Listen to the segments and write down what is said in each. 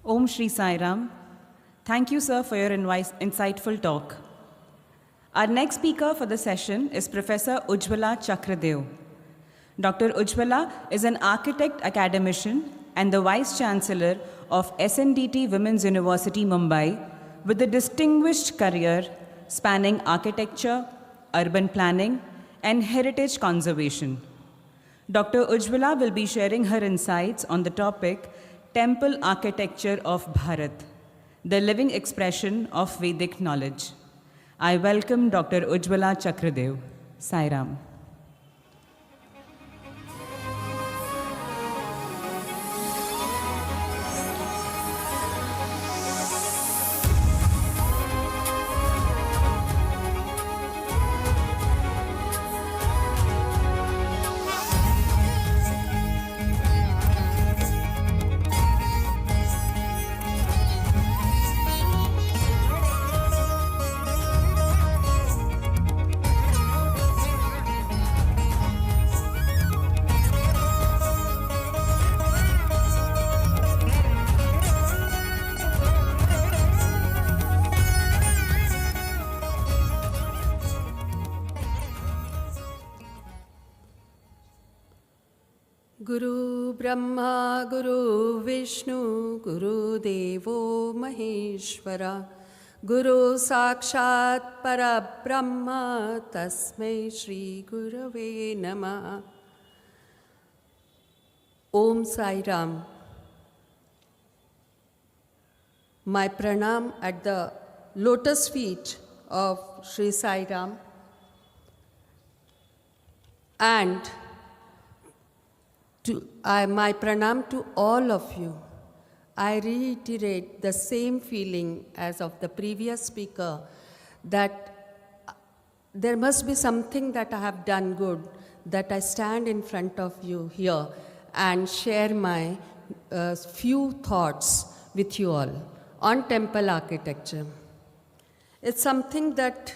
Om Shri Sai Ram. Thank you, sir, for your insightful talk. Our next speaker for the session is Professor Ujjwala Chakradev. Dr. Ujjwala is an architect academician and the Vice Chancellor of SNDT Women's University, Mumbai, with a distinguished career spanning architecture, urban planning, and heritage conservation. Dr. Ujjwala will be sharing her insights on the topic Temple Architecture of Bharat, the living expression of Vedic knowledge. I welcome Dr. Ujjwala Chakradev. Sai Ram. Guru Brahma Guru Vishnu Guru Devo Maheshwara Guru Sakshat Parabrahma Tasmai Shri Gurave Namah. Om Sai Ram. My pranam at the lotus feet of Sri Sai Ram, and my pranam to all of you. I reiterate the same feeling as of the previous speaker, that there must be something that I have done good, that I stand in front of you here and share my few thoughts with you all on temple architecture. It's something that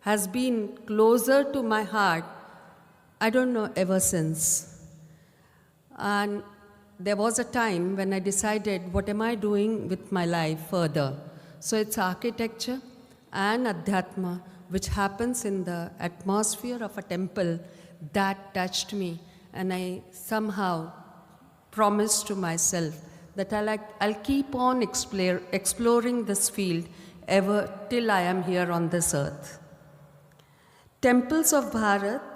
has been closer to my heart, I don't know, ever since. And there was a time when I decided, what am I doing with my life further? So it's architecture and Adhyatma, which happens in the atmosphere of a temple, that touched me. And I somehow promised to myself that I'll keep on exploring this field ever till I am here on this earth. Temples of Bharat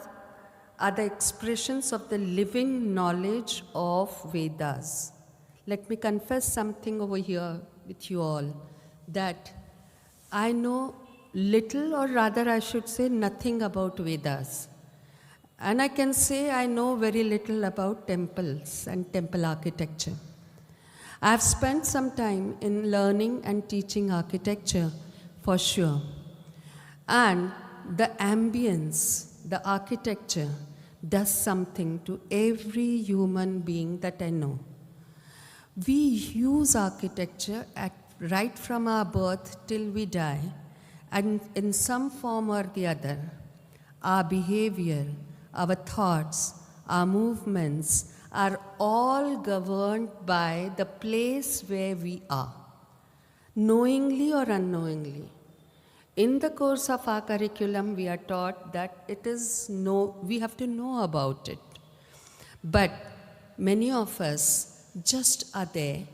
are the expressions of the living knowledge of Vedas. Let me confess something over here with you all, that I know little, or rather I should say nothing about Vedas. And I can say I know very little about temples and temple architecture. I have spent some time in learning and teaching architecture, for sure. And the ambience, the architecture, does something to every human being that I know. We use architecture right from our birth till we die, and in some form or the other, our behavior, our thoughts, our movements are all governed by the place where we are, knowingly or unknowingly. In the course of our curriculum, we are taught that we have to know about it. But many of us just are there.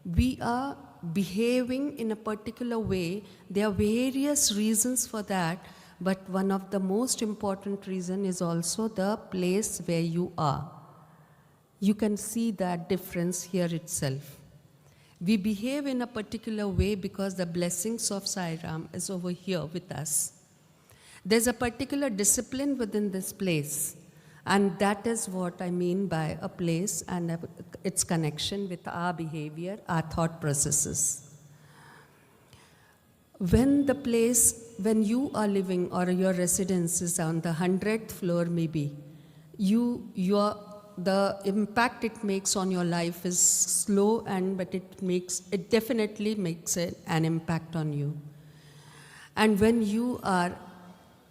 We are behaving in a particular way. There are various reasons for that, but one of the most important reasons is also the place where you are. You can see that difference here itself. We behave in a particular way because the blessings of Sai Ram is over here with us. There's a particular discipline within this place, and that is what I mean by a place and its connection with our behavior, our thought processes. When you are living, or your residence is on the 100th floor maybe, the impact it makes on your life is slow, but it definitely makes an impact on you. And when you are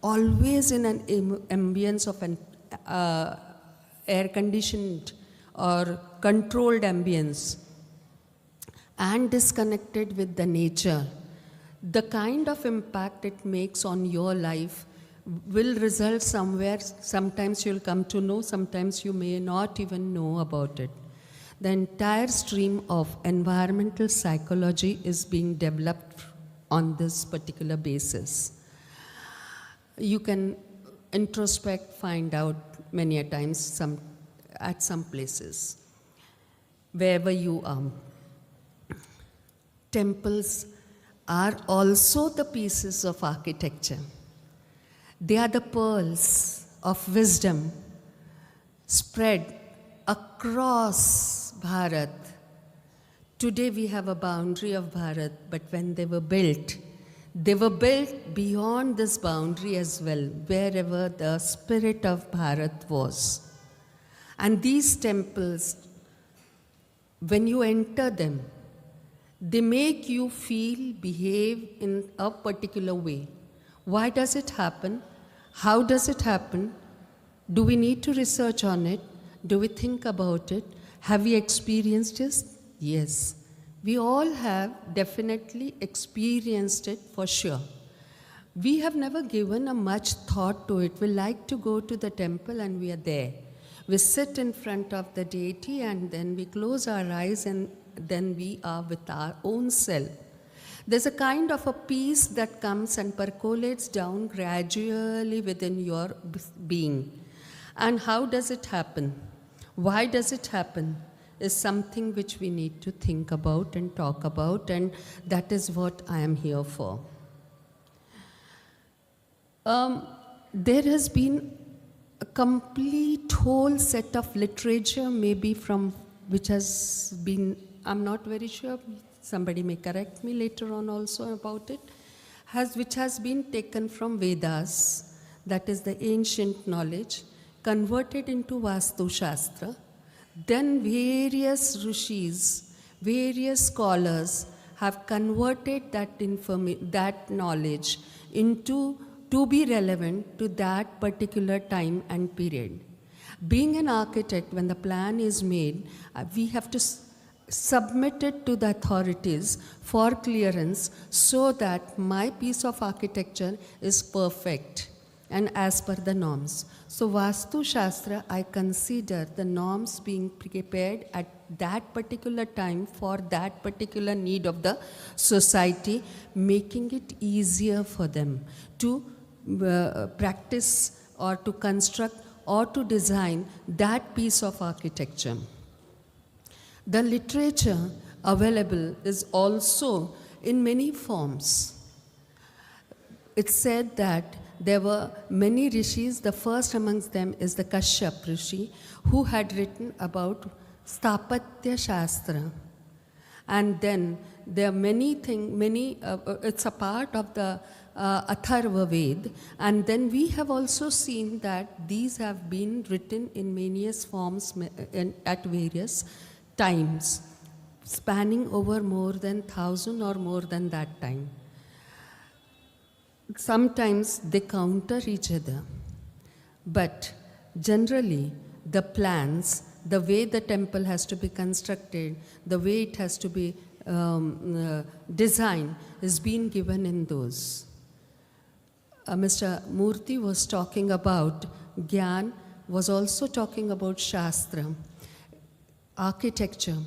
always in an ambience of an air-conditioned or controlled ambience, and disconnected with the nature, the kind of impact it makes on your life will result somewhere. Sometimes you'll come to know, sometimes you may not even know about it. The entire stream of environmental psychology is being developed on this particular basis. You can introspect, find out many a times at some places, wherever you are. Temples are also the pieces of architecture. They are the pearls of wisdom spread across Bharat. Today we have a boundary of Bharat, but when they were built beyond this boundary as well, wherever the spirit of Bharat was. And these temples, when you enter them, they make you feel, behave in a particular way. Why does it happen? How does it happen? Do we need to research on it? Do we think about it? Have we experienced it? Yes. We all have definitely experienced it for sure. We have never given a much thought to it. We like to go to the temple and we are there. We sit in front of the deity and then we close our eyes and then we are with our own self. There's a kind of a peace that comes and percolates down gradually within your being. And how does it happen? Why does it happen? Is something which we need to think about and talk about, and that is what I am here for. There has been a complete whole set of literature, maybe from which has been, I'm not very sure, somebody may correct me later on also about it, which has been taken from Vedas, that is the ancient knowledge, converted into Vastu Shastra. Then various rishis, various scholars have converted that knowledge to be relevant to that particular time and period. Being an architect, when the plan is made, we have to submit it to the authorities for clearance so that my piece of architecture is perfect and as per the norms. So Vastu Shastra, I consider the norms being prepared at that particular time for that particular need of the society, making it easier for them to practice or to construct or to design that piece of architecture. The literature available is also in many forms. It's said that there were many rishis. The first amongst them is the Kashyap Rishi, who had written about Sthapatya Shastra. And then there are many things, it's a part of the Atharva Ved. And then we have also seen that these have been written in various forms at various times, spanning over more than 1,000 or more than that time. Sometimes they counter each other, but generally the plans, the way the temple has to be constructed, the way it has to be designed is being given in those. Mr. Murthy was talking about Gyan, was also talking about Shastra, architecture,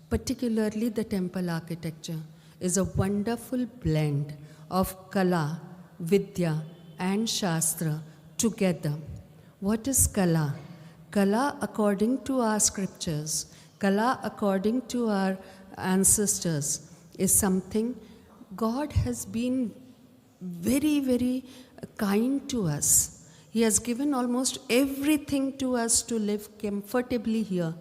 particularly the temple architecture, is a wonderful blend of Kala, Vidya and Shastra together. What is Kala? Kala, according to our scriptures, Kala, according to our ancestors, is something God has been very, very kind to us. He has given almost everything to us to live comfortably here.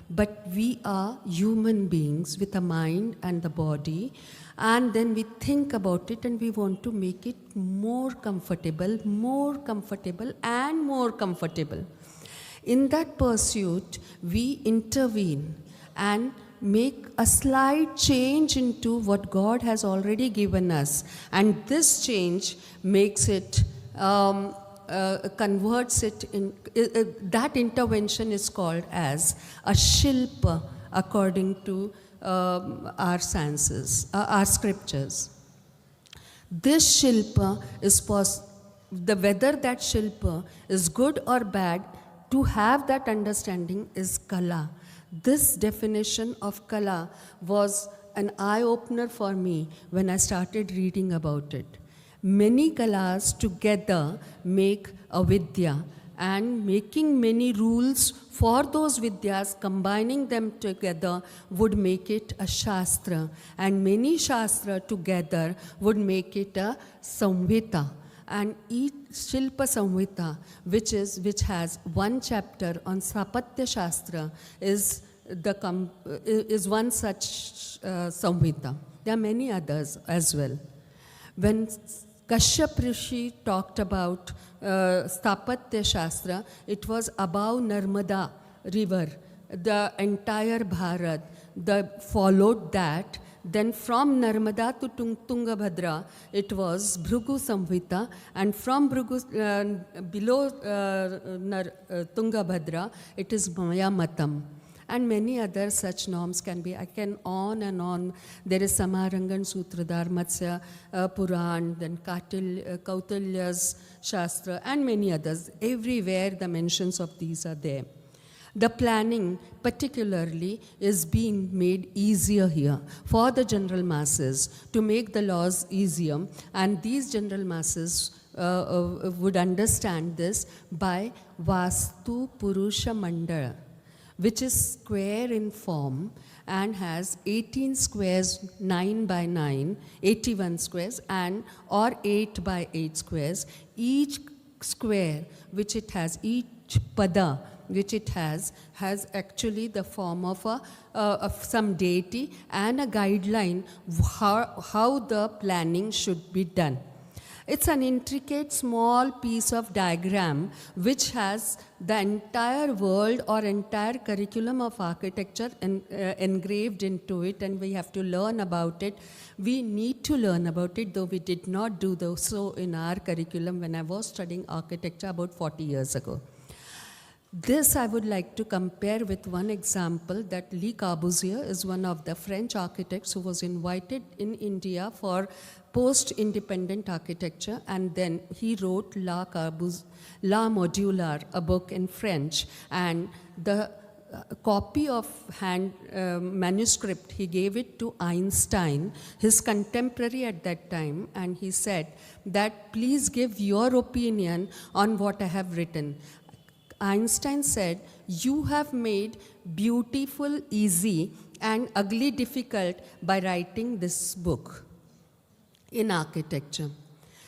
But we are human beings with a mind and the body, and then we think about it and we want to make it more comfortable and more comfortable. In that pursuit, we intervene and make a slight change into what God has already given us. And this change makes it, converts it in, that intervention is called as a shilpa according to our sciences, our scriptures. This Shilpa is whether that Shilpa is good or bad, to have that understanding is Kala. This definition of Kala was an eye-opener for me when I started reading about it. Many Kalas together make a Vidya, and making many rules for those Vidyas, combining them together would make it a Shastra, and many Shastra together would make it a Samhita. And each Shilpa Samhita, which has one chapter on Sapatya Shastra, is one such Samhita. There are many others as well. When Kashyap Rishi talked about Stapatya Shastra, it was above Narmada river, the entire Bharat. Followed that. Then from Narmada to Tungabhadra, it was Bhrugu Samhita, and from Bhrugu, below Tungabhadra, it is Maya Matam. And many other such norms can be, I can on and on. There is Samarangan Sutradhar, Matsya Puran, then Kautilya's Shastra, and many others. Everywhere the mentions of these are there. The planning particularly is being made easier here for the general masses, to make the laws easier, and these general masses would understand this by Vastu Purusha Mandala, which is square in form and has 18 squares, 9 by 9, 81 squares, or 8 by 8 squares. Each square which it has, each pada which it has actually the form of some deity and a guideline how the planning should be done. It's an intricate small piece of diagram which has the entire world or entire curriculum of architecture engraved into it, and we have to learn about it. We need to learn about it, though we did not do so in our curriculum when I was studying architecture about 40 years ago. This I would like to compare with one example, that Le Corbusier is one of the French architects who was invited in India for post-independent architecture, and then he wrote La Modular, a book in French, and the copy of manuscript, he gave it to Einstein, his contemporary at that time, and he said that please give your opinion on what I have written. Einstein said, you have made beautiful easy and ugly difficult by writing this book in architecture.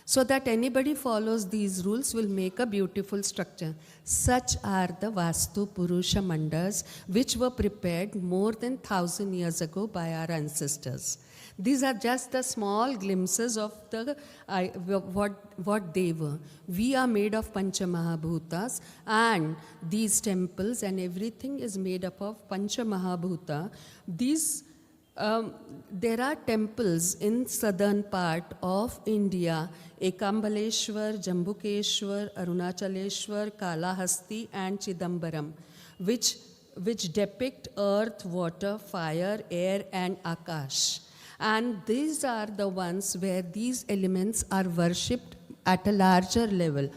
So that anybody follows these rules will make a beautiful structure. Such are the Vastu Purusha Mandalas, which were prepared more than 1,000 years ago by our ancestors. These are just the small glimpses of what they were. We are made of Panchamahabhutas, and these temples and everything is made up of Panchamahabhuta. There are temples in southern part of India, Ekambaleshwar, Jambukeshwar, Arunachaleshwar, Kalahasti and Chidambaram, which depict earth, water, fire, air and Akash. And these are the ones where these elements are worshipped at a larger level.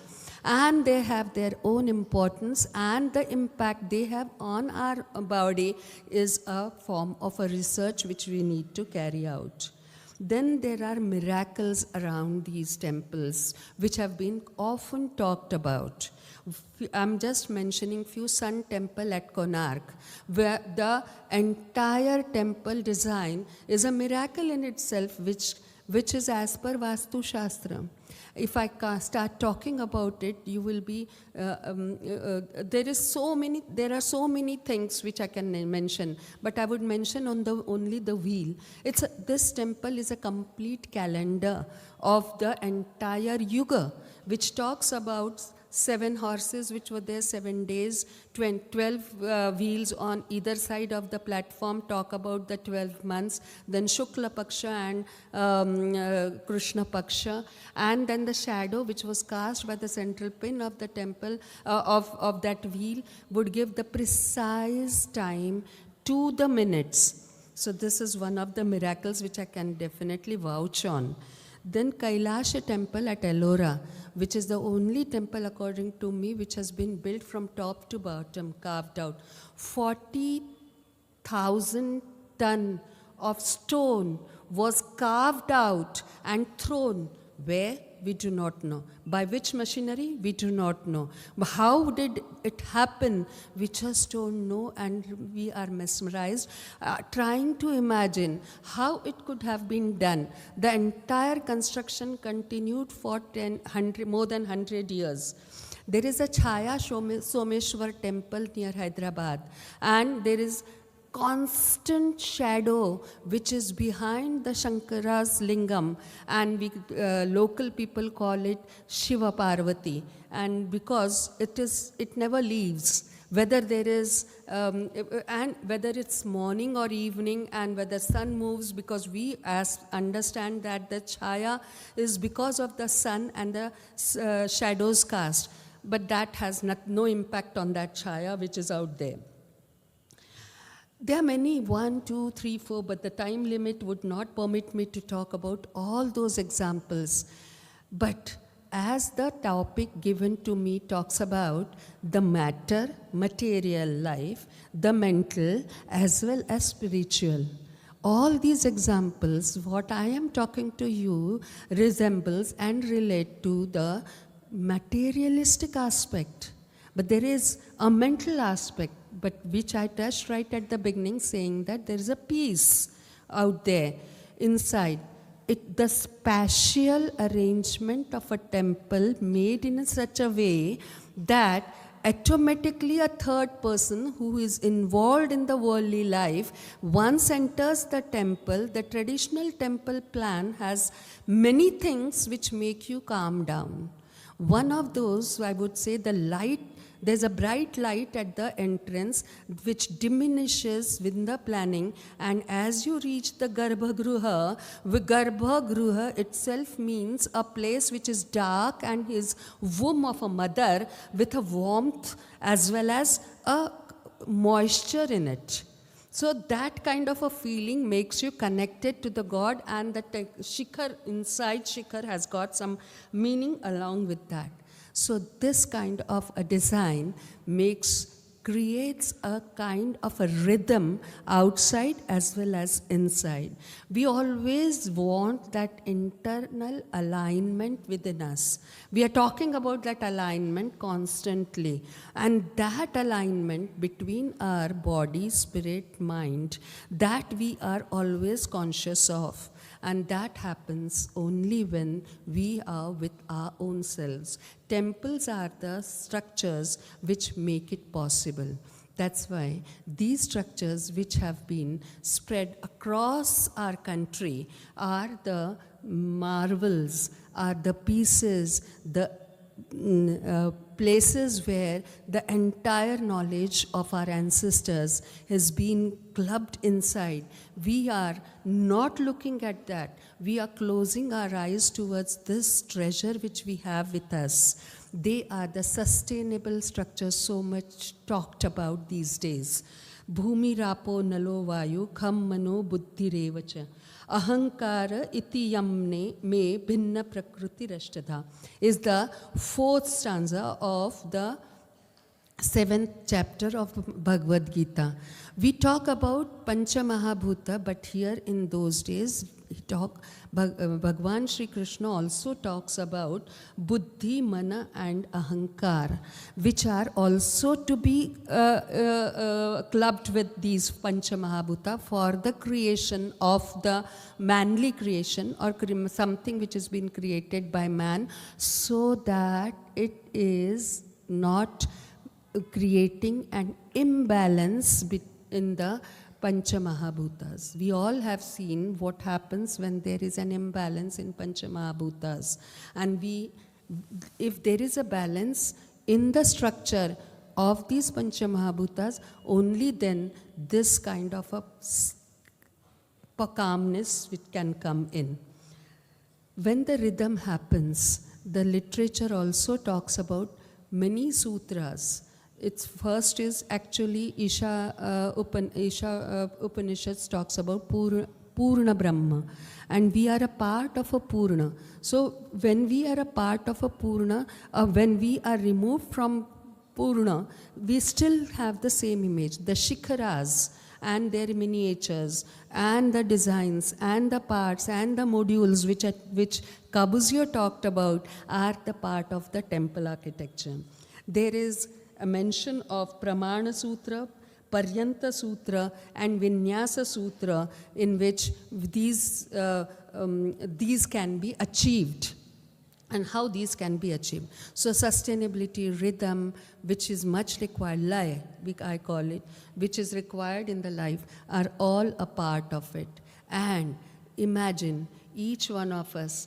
And they have their own importance, and the impact they have on our body is a form of a research which we need to carry out. Then there are miracles around these temples which have been often talked about. I'm just mentioning few Sun Temple at Konark, where the entire temple design is a miracle in itself, which is as per Vastu Shastra. If I start talking about it, you will be, there are so many things which I can mention, but I would mention only the wheel. This temple is a complete calendar of the entire Yuga, which talks about 7 horses which were there 7 days, 12 wheels on either side of the platform talk about the 12 months, then Shukla Paksha and Krishna Paksha, and then the shadow which was cast by the central pin of the temple of that wheel would give the precise time to the minutes. So this is one of the miracles which I can definitely vouch on. Then Kailasha temple at Ellora, which is the only temple according to me which has been built from top to bottom, carved out. 40,000 ton of stone was carved out and thrown. Where? We do not know. By which machinery? We do not know. But how did it happen? We just don't know, and we are mesmerized, trying to imagine how it could have been done. The entire construction continued for more than 100 years. There is a Chaya Someshwar temple near Hyderabad, and there is constant shadow which is behind the Shankara's lingam, and we local people call it Shiva Parvati, and because it never leaves, whether there is and whether it's morning or evening, and whether sun moves, because we understand that the chaya is because of the sun and the shadows cast, but that has no impact on that chaya which is out there. There are many, 1, 2, 3, 4, but the time limit would not permit me to talk about all those examples. But as the topic given to me talks about the matter, material life, the mental, as well as spiritual, all these examples, what I am talking to you, resembles and relate to the materialistic aspect. But there is a mental aspect, but which I touched right at the beginning, saying that there is a peace out there inside. The spatial arrangement of a temple made in such a way that automatically a third person who is involved in the worldly life, once enters the temple, the traditional temple plan has many things which make you calm down. One of those, I would say, the light. There's a bright light at the entrance which diminishes with the planning, and as you reach the Garbhagruha itself means a place which is dark and is womb of a mother with a warmth as well as a moisture in it. So that kind of a feeling makes you connected to the God, and the shikhar, inside shikhar has got some meaning along with that. So this kind of a design creates a kind of a rhythm outside as well as inside. We always want that internal alignment within us. We are talking about that alignment constantly, and that alignment between our body, spirit, mind, that we are always conscious of. And that happens only when we are with our own selves. Temples are the structures which make it possible. That's why these structures which have been spread across our country are the marvels, are the pieces, the places where the entire knowledge of our ancestors has been clubbed inside. We are not looking at that. We are closing our eyes towards this treasure which we have with us. They are the sustainable structures so much talked about these days. Bhumi rapo nalo vayu kham mano buddhi revacha. Ahankara iti yamne me bhinna prakriti rashtadha is the 4th stanza of the 7th chapter of Bhagavad Gita. We talk about Pancha Mahabhuta, but here in those days, Bhagwan Shri Krishna also talks about Buddhi, Mana and Ahankar, which are also to be clubbed with these Pancha Mahabhuta for the creation of the manly creation, or something which has been created by man, so that it is not creating an imbalance in the Pancha Mahabhutas. We all have seen what happens when there is an imbalance in Pancha Mahabhutas. And if there is a balance in the structure of these Pancha Mahabhutas, only then this kind of a calmness which can come in. When the rhythm happens, the literature also talks about many sutras. Its first is actually Isha Upanishads talks about Purna Brahma, and we are a part of a Purna. So when we are a part of a Purna, when we are removed from Purna, we still have the same image. The Shikharas and their miniatures and the designs and the parts and the modules which Kabuzio talked about are the part of the temple architecture. There is a mention of Pramana Sutra, Paryanta Sutra and Vinyasa Sutra in which these can be achieved. And how these can be achieved. So sustainability, rhythm, which is much required, lay, I call it, which is required in the life, are all a part of it. And imagine each one of us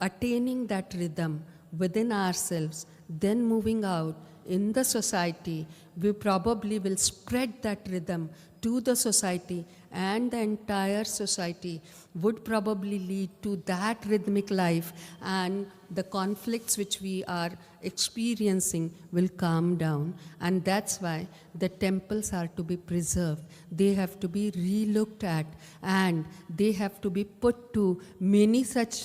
attaining that rhythm within ourselves, then moving out in the society. We probably will spread that rhythm to the society, and the entire society would probably lead to that rhythmic life, and the conflicts which we are experiencing will calm down. And that's why the temples are to be preserved. They have to be re-looked at, and they have to be put to many such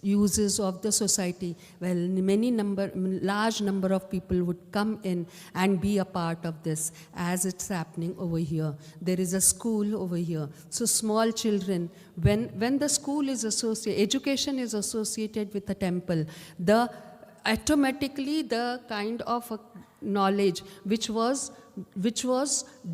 uses of the society. Well, large number of people would come in and be a part of this, as it's happening over here. There is a school over here. So small children, when the school is associated, education is associated with the temple, automatically the kind of knowledge which was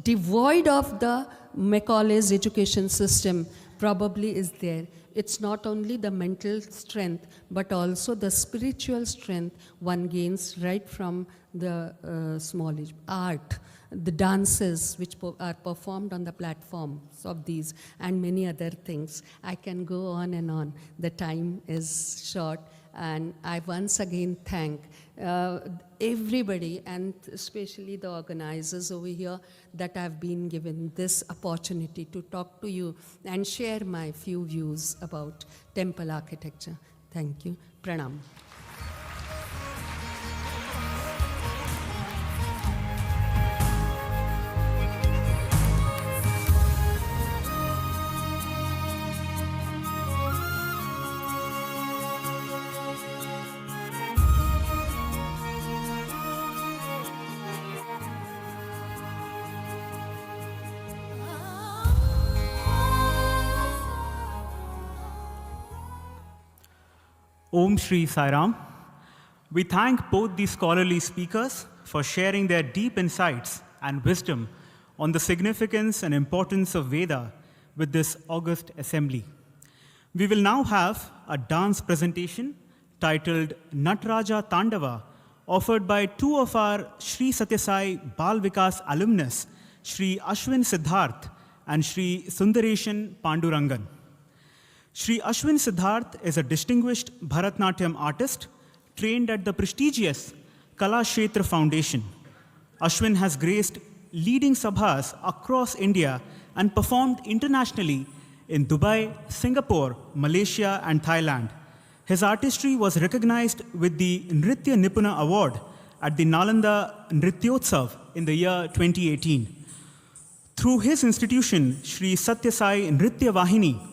devoid of the Macaulay's education system probably is there. It's not only the mental strength, but also the spiritual strength one gains right from the small age. Art, the dances which are performed on the platforms of these, and many other things. I can go on and on. The time is short, and I once again thank everybody, and especially the organizers over here, that I've been given this opportunity to talk to you and share my few views about temple architecture. Thank you. Pranam. Om Shri Sai Ram. We thank both the scholarly speakers for sharing their deep insights and wisdom on the significance and importance of Veda with this august assembly. We will now have a dance presentation titled Natraja Tandava, offered by two of our Shri Satya Sai Bal Vikas alumnus, Shri Ashwin Siddharth and Shri Sundareshan Pandurangan. Shri Ashwin Siddharth is a distinguished Bharatnatyam artist trained at the prestigious Kala Kshetra Foundation. Ashwin has graced leading sabhas across India and performed internationally in Dubai, Singapore, Malaysia, and Thailand. His artistry was recognized with the Nritya Nipuna Award at the Nalanda Nrityotsav in the year 2018. Through his institution, Shri Satya Sai Nritya Vahini